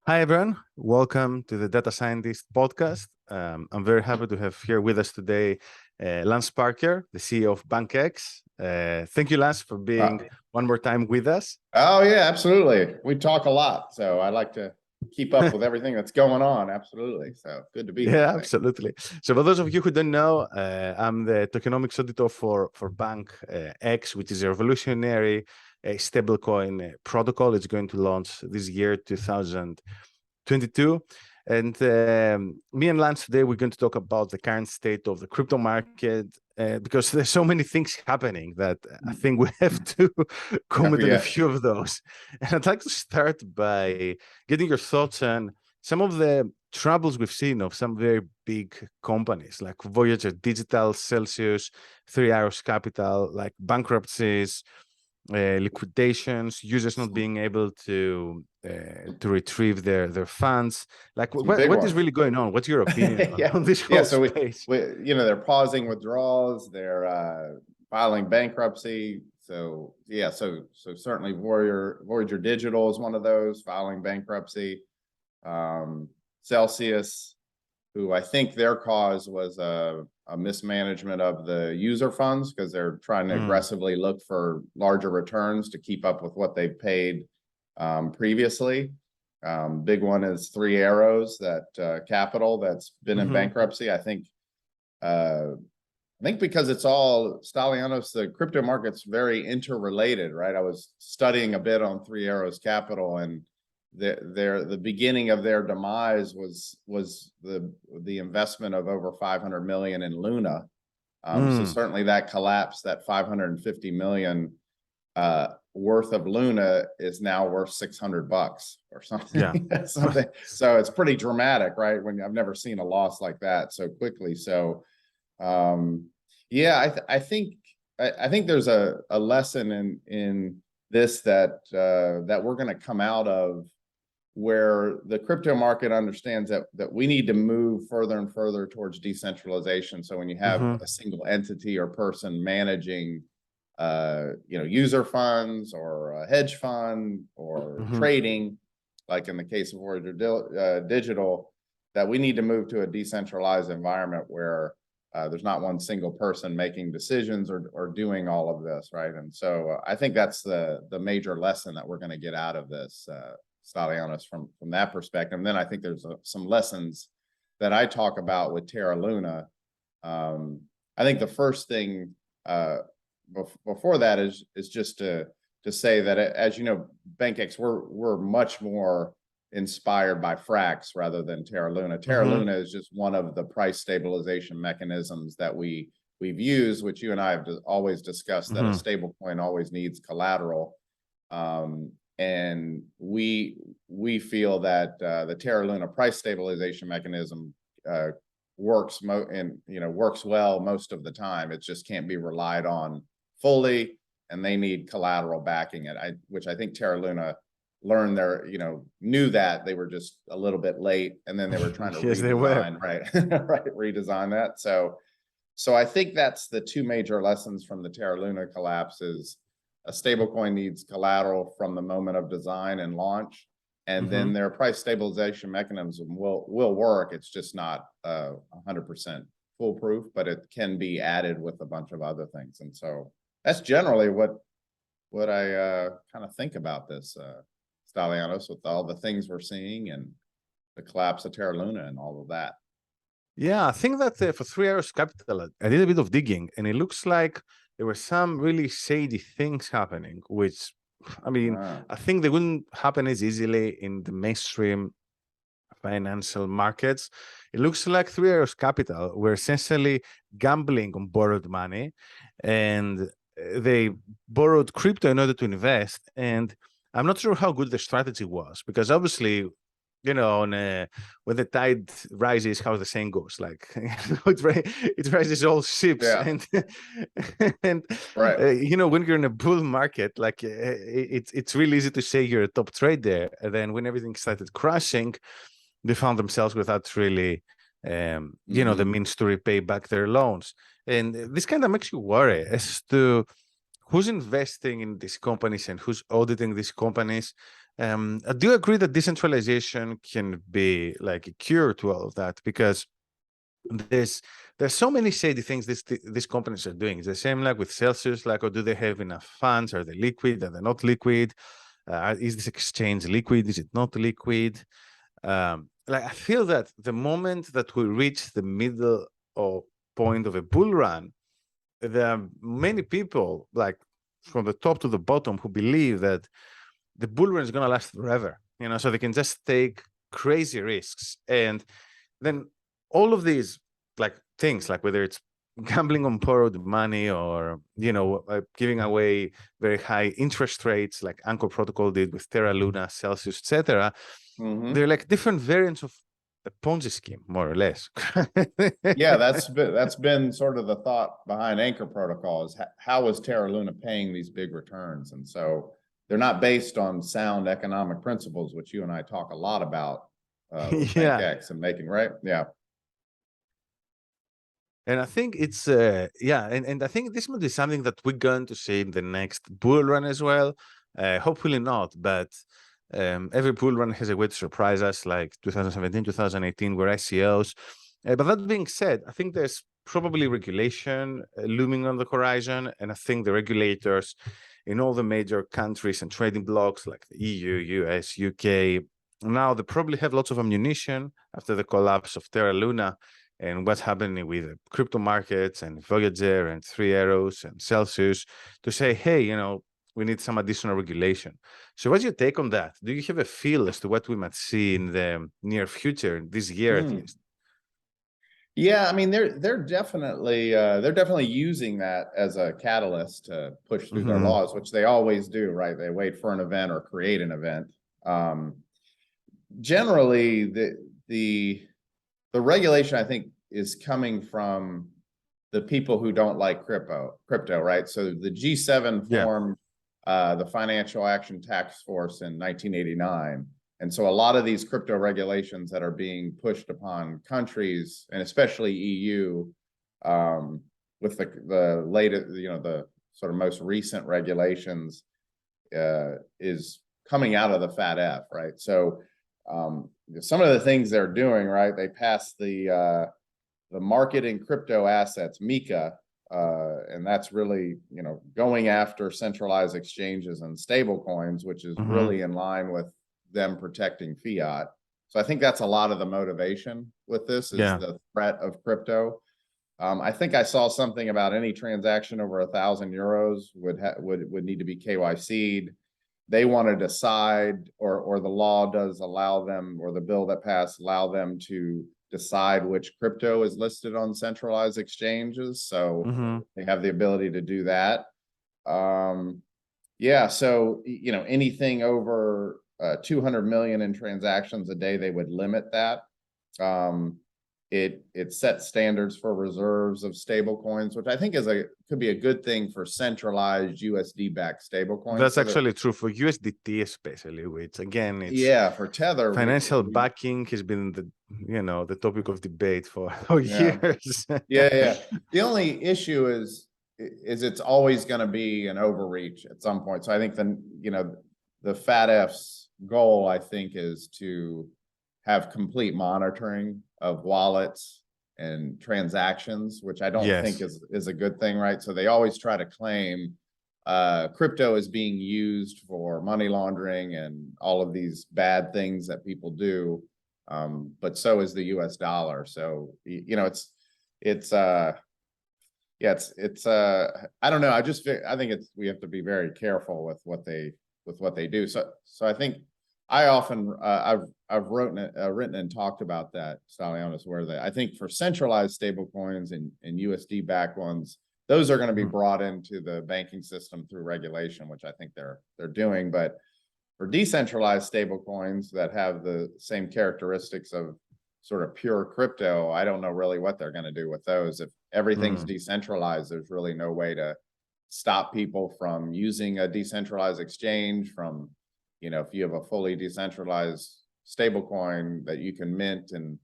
Hi, everyone. Welcome to the Data Scientist podcast. I'm very happy to have here with us today Lance Parker, the CEO of BankX. Thank you, Lance, for being one more time with us. Oh, yeah, absolutely. We talk a lot, so I like to keep up with everything that's going on. Absolutely. So good to be here. Yeah, absolutely. So for those of you who don't know, I'm the tokenomics auditor for BankX, which is a revolutionary stablecoin protocol. It's going to launch this year, 2022. And me and Lance today, we're going to talk about the current state of the crypto market because there's so many things happening that I think we have to comment on a few of those. And I'd like to start by getting your thoughts on some of the troubles we've seen of some very big companies like Voyager Digital, Celsius, 3 Arrows Capital, like bankruptcies, liquidations, users not being able to retrieve their funds. Like, what is really going on? What's your opinion on this whole space? They're pausing withdrawals, they're filing bankruptcy. So certainly Voyager Digital is one of those filing bankruptcy. Celsius, who I think their cause was a mismanagement of the user funds because they're trying to aggressively look for larger returns to keep up with what they've paid previously. Big one is 3 Arrows, that capital that's been in bankruptcy. I think because it's all Stylianos, the crypto market's very interrelated, right? I was studying a bit on 3 Arrows Capital, and the beginning of their demise was the investment of over 500 million in Luna. So certainly that collapse, that 550 million worth of Luna is now worth $600 or something. Yeah. So it's pretty dramatic, right? When I've never seen a loss like that so quickly. So I think there's a lesson in this that we're going to come out of, where the crypto market understands that we need to move further and further towards decentralization. So when you have a single entity or person managing user funds or a hedge fund or trading, like in the case of Voyager Digital, that we need to move to a decentralized environment where there's not one single person making decisions or doing all of this, right? And so I think that's the major lesson that we're going to get out of this, Stylianos, from that perspective. And then I think there's some lessons that I talk about with Terra Luna. I think the first thing before that is just to say that, as you know, BankX, we're much more inspired by Frax rather than Terra Luna. Terra Luna is just one of the price stabilization mechanisms that we've used, which you and I have always discussed, that a stable coin always needs collateral. And we feel that the Terra Luna price stabilization mechanism works well most of the time. It just can't be relied on fully, and they need collateral backing it. Which I think Terra Luna learned knew that they were just a little bit late, and then they were trying to redesign, redesign that. So I think that's the two major lessons from the Terra Luna collapse: is a stablecoin needs collateral from the moment of design and launch, and then their price stabilization mechanism will work. It's just not 100% foolproof, but it can be added with a bunch of other things. And so that's generally what I kind of think about this, Stylianos, with all the things we're seeing and the collapse of Terra Luna and all of that. Yeah, I think that for 3 Arrows Capital, I did a bit of digging, and it looks like there were some really shady things happening, which, I mean, I think they wouldn't happen as easily in the mainstream financial markets. It looks like 3 Arrows Capital were essentially gambling on borrowed money, and they borrowed crypto in order to invest. And I'm not sure how good the strategy was, because obviously, when the tide rises, how the saying goes, like it rises all ships. And when you're in a bull market, like it's really easy to say you're a top trader, and then when everything started crashing, they found themselves without really the means to repay back their loans. And this kind of makes you worry as to who's investing in these companies and who's auditing these companies. I do agree that decentralization can be like a cure to all of that, because there's so many shady things these companies are doing. It's the same like with Celsius, like, oh, do they have enough funds? Are they liquid? Are they not liquid? Is this exchange liquid? Is it not liquid? Like, I feel that the moment that we reach the middle or point of a bull run, there are many people, like from the top to the bottom, who believe that the bull run is going to last forever, so they can just take crazy risks. And then all of these like things, like whether it's gambling on borrowed money or, giving away very high interest rates like Anchor Protocol did with Terra Luna, Celsius, etc. They're like different variants of a Ponzi scheme, more or less. Yeah, that's been sort of the thought behind Anchor Protocol, is how is Terra Luna paying these big returns? And so they're not based on sound economic principles, which you and I talk a lot about with Yeah. BankX and making, right? Yeah. And I think it's and I think this might be something that we're going to see in the next bull run as well. Hopefully not, but every bull run has a way to surprise us, like 2017, 2018 were ICOs. But that being said, I think there's probably regulation looming on the horizon, and I think the regulators in all the major countries and trading blocks like the EU, US, UK, now they probably have lots of ammunition after the collapse of Terra Luna and what's happening with the crypto markets and Voyager and Three Arrows and Celsius, to say, hey, we need some additional regulation. So what's your take on that? Do you have a feel as to what we might see in the near future, this year at least? Yeah, I mean, they're definitely using that as a catalyst to push through their laws, which they always do, right? They wait for an event or create an event. Generally, the regulation, I think, is coming from the people who don't like crypto, right? So the G7 formed the Financial Action Task Force in 1989. And so a lot of these crypto regulations that are being pushed upon countries, and especially EU, with the latest, the sort of most recent regulations, is coming out of the FATF, right? So some of the things they're doing, right? They passed the market in crypto assets, MiCA, and that's really, going after centralized exchanges and stable coins, which is really in line with them protecting fiat. So I think that's a lot of the motivation with this, is the threat of crypto. I think I saw something about any transaction over 1,000 euros would need to be KYC'd. They want to decide, or the law does allow them, or the bill that passed allow them to decide which crypto is listed on centralized exchanges. So they have the ability to do that. Yeah, so anything over 200 million in transactions a day, they would limit that. It sets standards for reserves of stable coins, which I think could be a good thing for centralized USD backed stable coins. That's actually true for USDT especially, which again, it's for Tether, financial backing has been the topic of debate for years. The only issue is it's always going to be an overreach at some point. So I think the FATF's goal, I think, is to have complete monitoring of wallets and transactions, which I don't think is a good thing, right? So they always try to claim crypto is being used for money laundering and all of these bad things that people do, but so is the US dollar. So I don't know. I think we have to be very careful with what they do. So I think I often I've written and talked about that, Stylianos, where I think for centralized stable coins and USD backed ones, those are going to be brought into the banking system through regulation, which I think they're doing. But for decentralized stable coins that have the same characteristics of sort of pure crypto, I don't know really what they're going to do with those. If everything's decentralized, there's really no way to stop people from using a decentralized exchange. From, if you have a fully decentralized stable coin that you can mint and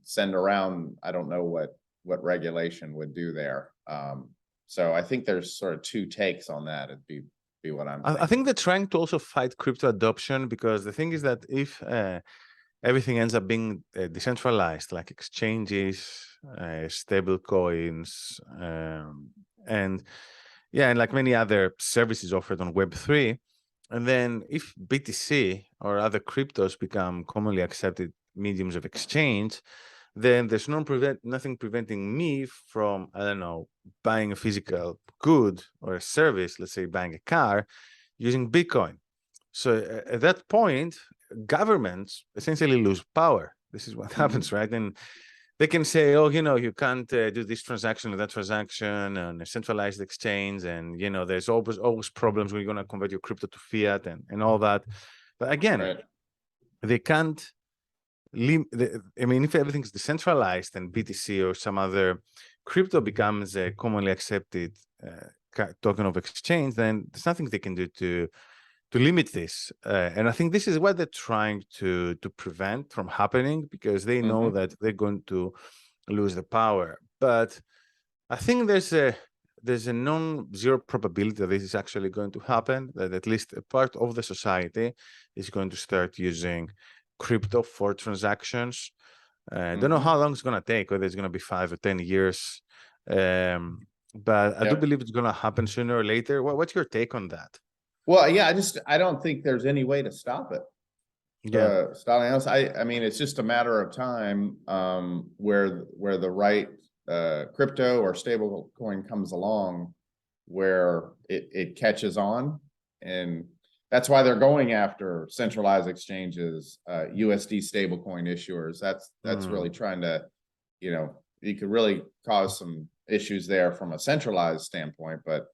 send around, I don't know what regulation would do there. So I think there's sort of two takes on that. It'd be be what I'm I thinking. think they're trying to also fight crypto adoption, because the thing is that if everything ends up being decentralized, like exchanges, stable coins, and like many other services offered on Web3. And then if BTC or other cryptos become commonly accepted mediums of exchange, then there's nothing preventing me from, I don't know, buying a physical good or a service, let's say buying a car, using Bitcoin. So at that point, governments essentially lose power. This is what happens, right? And they can say, oh, you can't do this transaction or that transaction on a centralized exchange. And, there's always problems when you're going to convert your crypto to fiat and all that. But again, they can't, if everything's decentralized and BTC or some other crypto becomes a commonly accepted token of exchange, then there's nothing they can do to limit this. And I think this is what they're trying to prevent from happening, because they know that they're going to lose the power. But I think there's a non-zero probability that this is actually going to happen, that at least a part of the society is going to start using crypto for transactions. I don't know how long it's going to take, whether it's going to be 5 or 10 years. But I do believe it's going to happen sooner or later. What's your take on that? Well, yeah, I don't think there's any way to stop it. Yeah. Stylianos, I mean, it's just a matter of time where the right crypto or stable coin comes along where it catches on. And that's why they're going after centralized exchanges, USD stablecoin issuers. That's really trying to, you could really cause some issues there from a centralized standpoint. But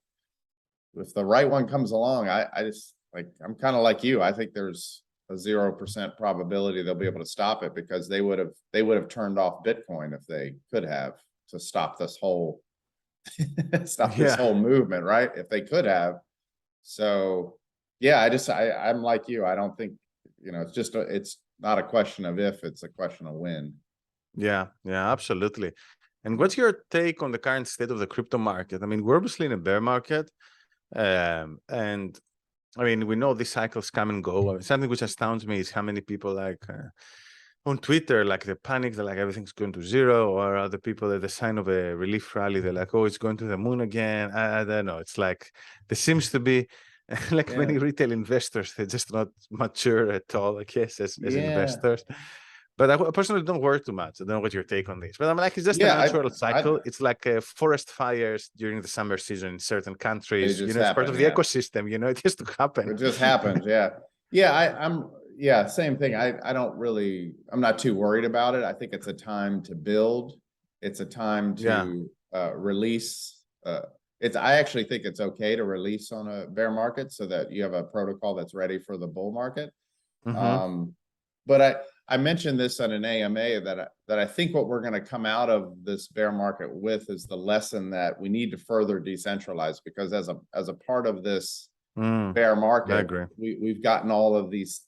if the right one comes along, I just I'm kind of like you. I think there's a 0% probability they'll be able to stop it, because they would have turned off Bitcoin if they could have, to stop this whole this whole movement, right? If they could have. So yeah, I'm like you. I don't think, it's not a question of if, it's a question of when. Yeah, absolutely. And what's your take on the current state of the crypto market? I mean, we're obviously in a bear market. And I mean, we know these cycles come and go. Something which astounds me is how many people on Twitter, they panic, they're like, everything's going to zero, or other people at the sign of a relief rally, they're like, oh, it's going to the moon again. I don't know. It's like, there seems to be many retail investors, they're just not mature at all, I guess, as investors. But I personally don't worry too much. I don't know what your take on this. But I'm like, it's just a natural cycle. It's like forest fires during the summer season in certain countries. It's part of the ecosystem. It has to happen. It just happens. Same thing. I'm not too worried about it. I think it's a time to build. It's a time to release. I actually think it's okay to release on a bear market, so that you have a protocol that's ready for the bull market. But I mentioned this on an AMA that I think what we're going to come out of this bear market with is the lesson that we need to further decentralize, because as a part of this bear market, I agree. We've gotten all of these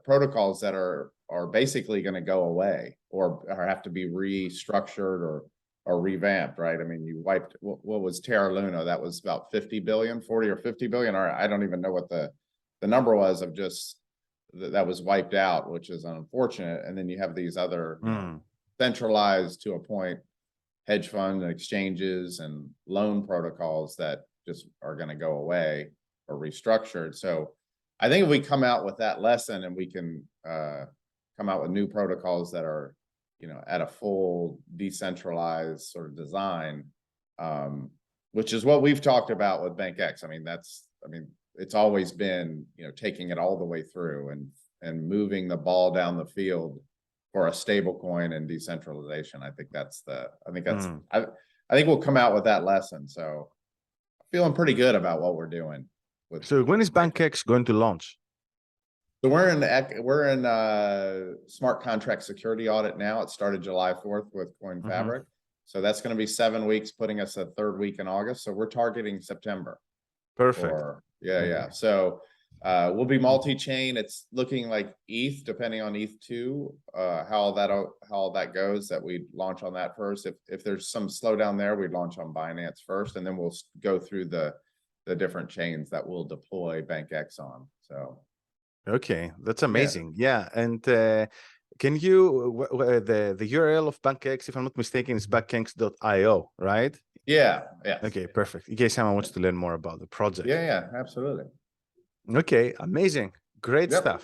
protocols that are basically going to go away, or have to be restructured or revamped, right? I mean, you wiped, what was Terra Luna? That was about 40 or 50 billion, or I don't even know what the number was, of just that was wiped out, which is unfortunate. And then you have these other centralized, to a point, hedge fund exchanges and loan protocols that just are going to go away or restructured. So I think if we come out with that lesson, and we can come out with new protocols that are, at a full decentralized sort of design, which is what we've talked about with BankX. It's always been, taking it all the way through and moving the ball down the field for a stable coin and decentralization. I think we'll come out with that lesson. So feeling pretty good about what we're doing. So when is BankX going to launch? So we're in smart contract security audit now. It started July 4th with Coin Fabric. So that's going to be 7 weeks, putting us a third week in August. So we're targeting September. Perfect. So we'll be multi-chain. It's looking like ETH, depending on ETH2, how that goes, that we launch on that first. If there's some slowdown there, we'd launch on Binance first, and then we'll go through the the different chains that we'll deploy BankX on. So. Okay, that's amazing. Yeah, and can you the URL of BankX, if I'm not mistaken, is bankx.io, right? Yeah. Yeah. Okay, perfect. In case someone wants to learn more about the project. Yeah. Absolutely. Okay, amazing, great stuff.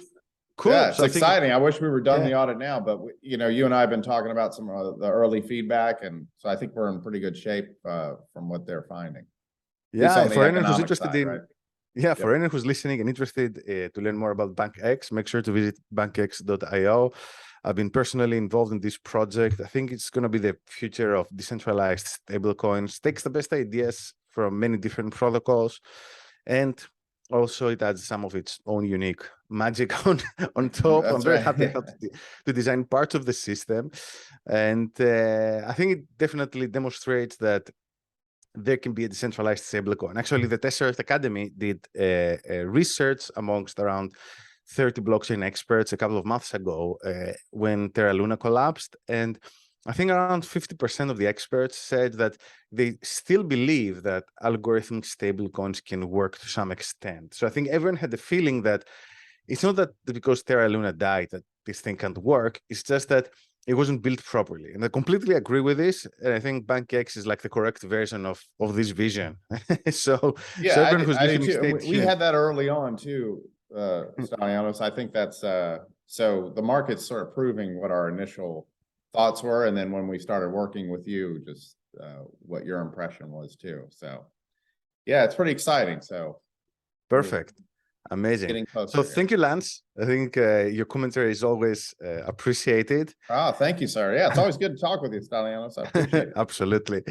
Cool. Yeah, it's so exciting. I wish we were done the audit now, but you know, you and I have been talking about some of the early feedback, and so I think we're in pretty good shape from what they're finding. Yeah, for anyone who's interested side, in, right? yeah, for anyone who's listening and interested to learn more about BankX, make sure to visit bankx.io. I've been personally involved in this project. I think it's going to be the future of decentralized stablecoins. Takes the best ideas from many different protocols, and also it adds some of its own unique magic on top. I'm very happy to design parts of the system, and I think it definitely demonstrates that there can be a decentralized stablecoin. Actually, the Test Earth Academy did research amongst around 30 blockchain experts a couple of months ago when Terra Luna collapsed. And I think around 50% of the experts said that they still believe that algorithmic stablecoins can work to some extent. So I think everyone had the feeling that it's not that because Terra Luna died that this thing can't work. It's just that it wasn't built properly. And I completely agree with this. And I think BankX is like the correct version of this vision. so everyone who's listening, stay tuned. We had that early on too, Stylianos. I think that's so the market's sort of proving what our initial thoughts were. And then when we started working with you, just what your impression was too. So yeah, it's pretty exciting. So perfect. Amazing. So thank you, Lance. I think your commentary is always appreciated. Oh, thank you, sir. Yeah, it's always good to talk with you, Stylianos. I appreciate it. Absolutely.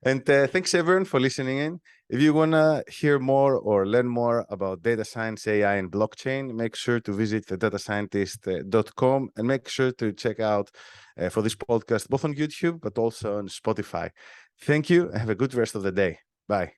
And thanks everyone for listening in. If you want to hear more or learn more about data science, AI, and blockchain, make sure to visit thedatascientist.com and make sure to check out for this podcast, both on YouTube, but also on Spotify. Thank you and have a good rest of the day. Bye.